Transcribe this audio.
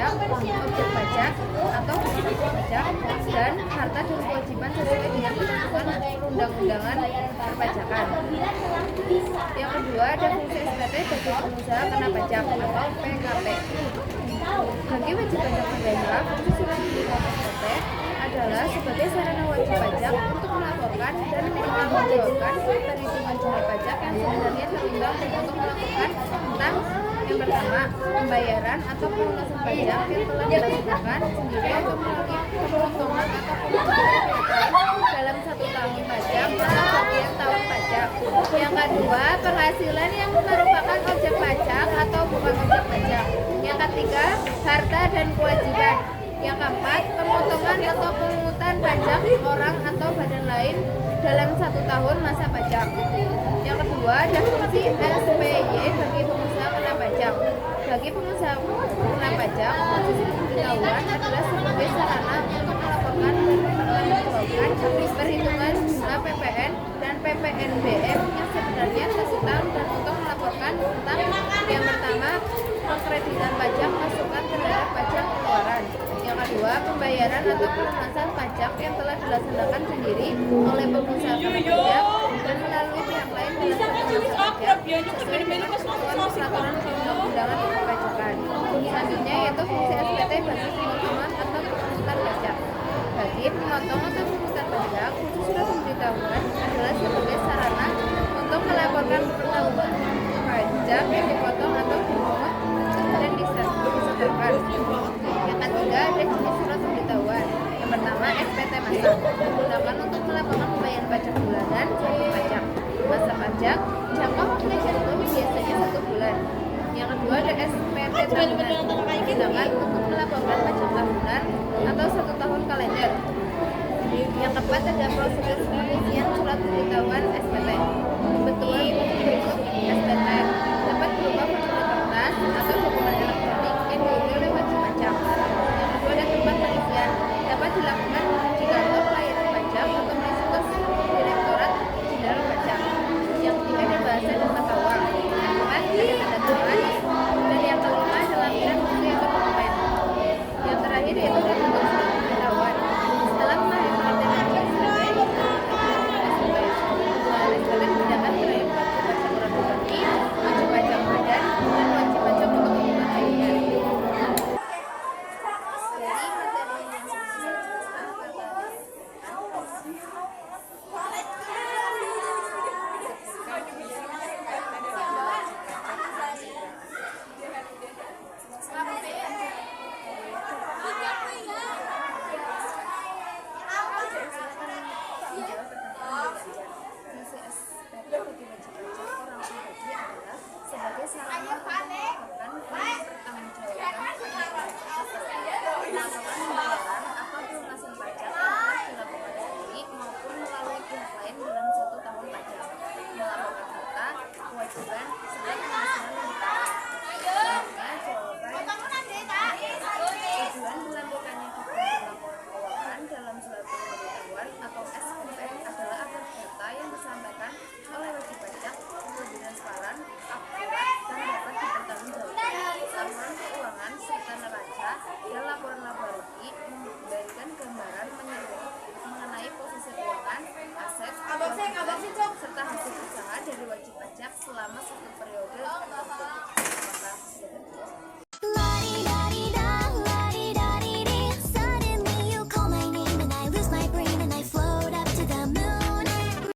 pajak, objek pajak atau bukan pajak, dan harta dan kewajiban sesuai dengan ketentuan perundang-undangan perpajakan. Yang kedua, ada fungsi SPT bagi pengusaha kena pajak atau PKP. Bagi wajib pajak negara, fungsi surat penerimaan SPT adalah sebagai sarana wajib pajak untuk melaporkan dan mempertanggungjawabkan perhitungan jumlah pajak yang sebenarnya terundang untuk melakukan tentang yang pertama, pembayaran atau pelunasan pajak yang telah dilaksanakan sendiri atau melalui pemotongan atau pemotongan dalam 1 tahun pajak atau bagian tahun pajak. Yang kedua, penghasilan yang merupakan objek pajak atau bukan objek pajak. Yang ketiga, harta dan kewajiban. Yang keempat, pemotongan atau pemungutan pajak orang atau badan lain dalam 1 tahun masa pajak. Yang kedua, ada fungsi SPY bagi pengusaha kena pajak. Bagi pengusaha kena pajak, fungsi pemberitahuan adalah sebagai sarana untuk melaporkan dan mempertanggungjawabkan perhitungan jumlah PPN dan PPNBM yang sebenarnya tersetang dan untuk melaporkan tentang yang pertama, pengkreditan pajak masukan terhadap pajak keluaran. Yang kedua, pembayaran atau pelunasan pajak yang telah dilaksanakan sendiri oleh pengusaha kena pajak dan melalui pihak lain dalam satu masa pajak sesuai dengan ketentuan peraturan perundang-undangan perpajakan. Selanjutnya yaitu fungsi SPT bagi pemotongan atau pemungutan pajak. Bagi pemotong atau pemungutan pajak, fungsi surat pemberitahuan adalah sebagai sarana untuk melaporkan pertanggungan pajak yang dipotong atau dipungut dan disetorkan. Yang ketiga, ada jenis surat pemberitahuan. Yang pertama, SPT masa digunakan untuk melaporkan pembayaran pajak bulanan, pajak masa pajak, jangka waktunya tertentu biasanya 1 bulan. Yang kedua, ada SPT tahunan digunakan untuk melaporkan pajak tahunan atau 1 tahun kalender. Yang keempat, ada prosedur pengisian surat pemberitahuan SPT. Kebetulan berikut SPT dapat berupa formulir kertas atau dokumen elektronik yang diunduh oleh wajib pajak. Yang kedua, ada tempat pengisian dapat dilakukan di kantor pelayanan pajak atau di situs Direktorat Jenderal Pajak. Yang ketiga, ada bahasa dan mata uang. Yang keempat, ada tanda tangan. Dan yang kelima, ada lampiran bukti atau dokumen. Yang terakhir yaitu ada bentuk surat pemberitahuan. Setelah memahami pengertian SPT, SPT digunakan terhadap wajib pajak orang pribadi, wajib pajak badan, dan wajib pajak untuk kebutuhan lainnya. Dari materi yang saya sebagai sarana untuk melakukan pertanggungjawaban melakukan pembayaran atau pelunasan pajak yang telah dilakukan sendiri maupun melalui pihak lain dalam 1 tahun pajak, melaporkan harta, kewajiban, serta penghasilan yang ditarik. Selanjutnya, jawaban tujuan dilakukannya laporan keuangan dalam surat pemberitahuan atau SPT adalah agar data yang disampaikan oleh wajib pajak lebih transparan, akurat, dan dapat dipertanggungjawabkan. Laporan keuangan serta neraca dan laporan laba rugi memberikan gambaran menyeluruh mengenai posisi keuangan, aset, serta hasil usaha dari wajib pajak selama 1 periode